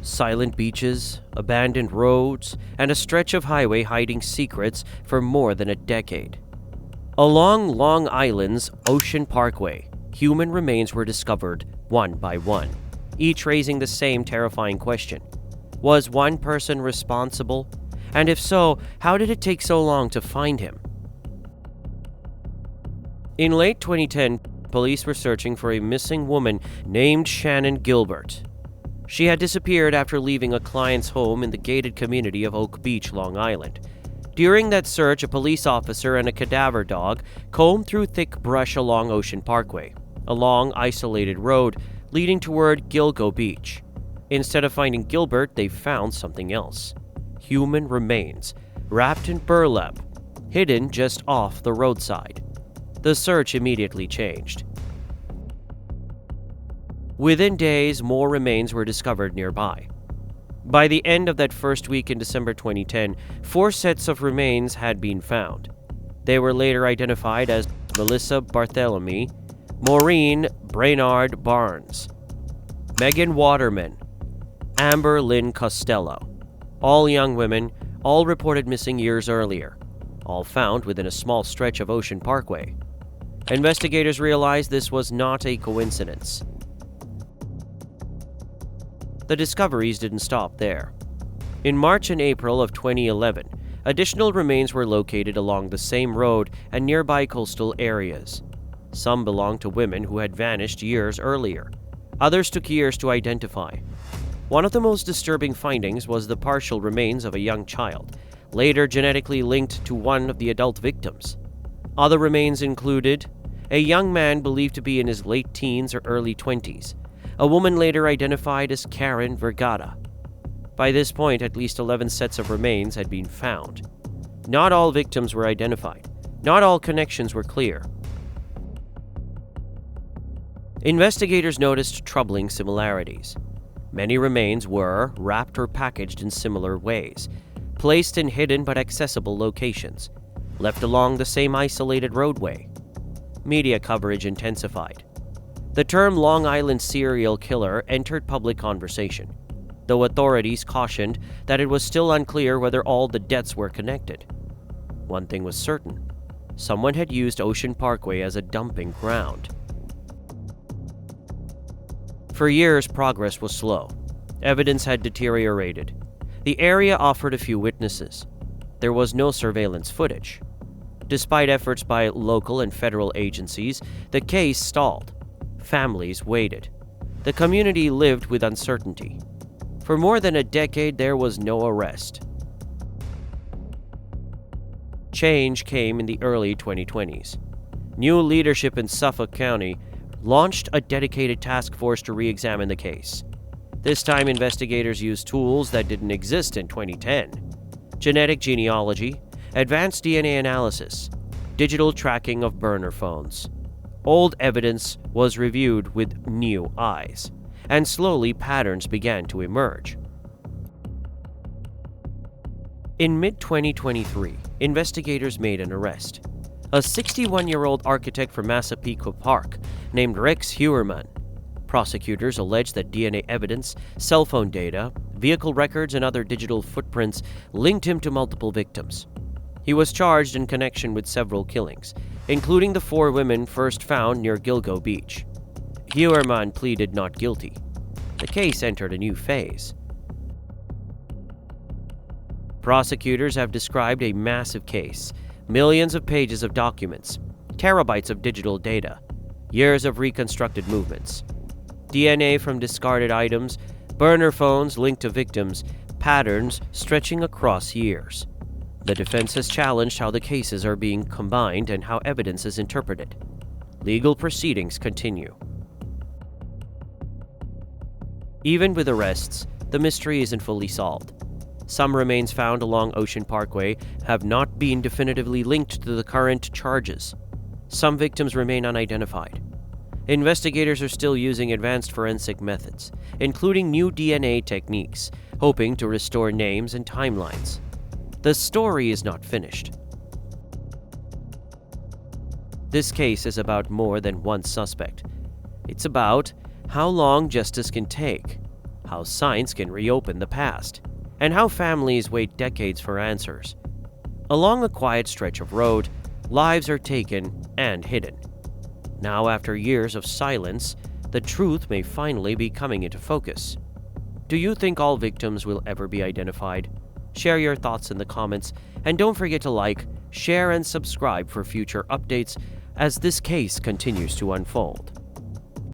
Silent beaches, abandoned roads, and a stretch of highway hiding secrets for more than a decade. Along Long Island's Ocean Parkway, human remains were discovered one by one, each raising the same terrifying question. Was one person responsible? And if so, how did it take so long to find him? In late 2010, police were searching for a missing woman named Shannan Gilbert. She had disappeared after leaving a client's home in the gated community of Oak Beach, Long Island. During that search, a police officer and a cadaver dog combed through thick brush along Ocean Parkway, a long, isolated road leading toward Gilgo Beach. Instead of finding Gilbert, they found something else. Human remains, wrapped in burlap, hidden just off the roadside. The search immediately changed. Within days, more remains were discovered nearby. By the end of that first week in December 2010, 4 sets of remains had been found. They were later identified as Melissa Barthélemy, Maureen Brainard Barnes, Megan Waterman, Amber Lynn Costello. All young women, all reported missing years earlier, all found within a small stretch of Ocean Parkway. Investigators realized this was not a coincidence. The discoveries didn't stop there. In March and April of 2011, additional remains were located along the same road and nearby coastal areas. Some belonged to women who had vanished years earlier. Others took years to identify. One of the most disturbing findings was the partial remains of a young child, later genetically linked to one of the adult victims. Other remains included a young man believed to be in his late teens or early 20s, a woman later identified as Karen Vergata. By this point, at least 11 sets of remains had been found. Not all victims were identified. Not all connections were clear. Investigators noticed troubling similarities. Many remains were wrapped or packaged in similar ways, placed in hidden but accessible locations, left along the same isolated roadway. Media coverage intensified. The term Long Island serial killer entered public conversation, though authorities cautioned that it was still unclear whether all the deaths were connected. One thing was certain: someone had used Ocean Parkway as a dumping ground. For years, progress was slow. Evidence had deteriorated. The area offered a few witnesses. There was no surveillance footage. Despite efforts by local and federal agencies, the case stalled. Families waited. The community lived with uncertainty. For more than a decade, there was no arrest. Change came in the early 2020s. New leadership in Suffolk County launched a dedicated task force to re-examine the case. This time, investigators used tools that didn't exist in 2010. Genetic genealogy, advanced DNA analysis, digital tracking of burner phones. Old evidence was reviewed with new eyes, and slowly patterns began to emerge. In mid-2023, investigators made an arrest. A 61-year-old architect from Massapequa Park named Rex Heuermann. Prosecutors alleged that DNA evidence, cell phone data, vehicle records, and other digital footprints linked him to multiple victims. He was charged in connection with several killings, including the 4 women first found near Gilgo Beach. Heuermann pleaded not guilty. The case entered a new phase. Prosecutors have described a massive case, millions of pages of documents, terabytes of digital data, years of reconstructed movements, DNA from discarded items, burner phones linked to victims, patterns stretching across years. The defense has challenged how the cases are being combined and how evidence is interpreted. Legal proceedings continue. Even with arrests, the mystery isn't fully solved. Some remains found along Ocean Parkway have not been definitively linked to the current charges. Some victims remain unidentified. Investigators are still using advanced forensic methods, including new DNA techniques, hoping to restore names and timelines. The story is not finished. This case is about more than one suspect. It's about how long justice can take, how science can reopen the past, and how families wait decades for answers. Along a quiet stretch of road, lives are taken and hidden. Now, after years of silence, the truth may finally be coming into focus. Do you think all victims will ever be identified? Share your thoughts in the comments, and don't forget to like, share, and subscribe for future updates as this case continues to unfold.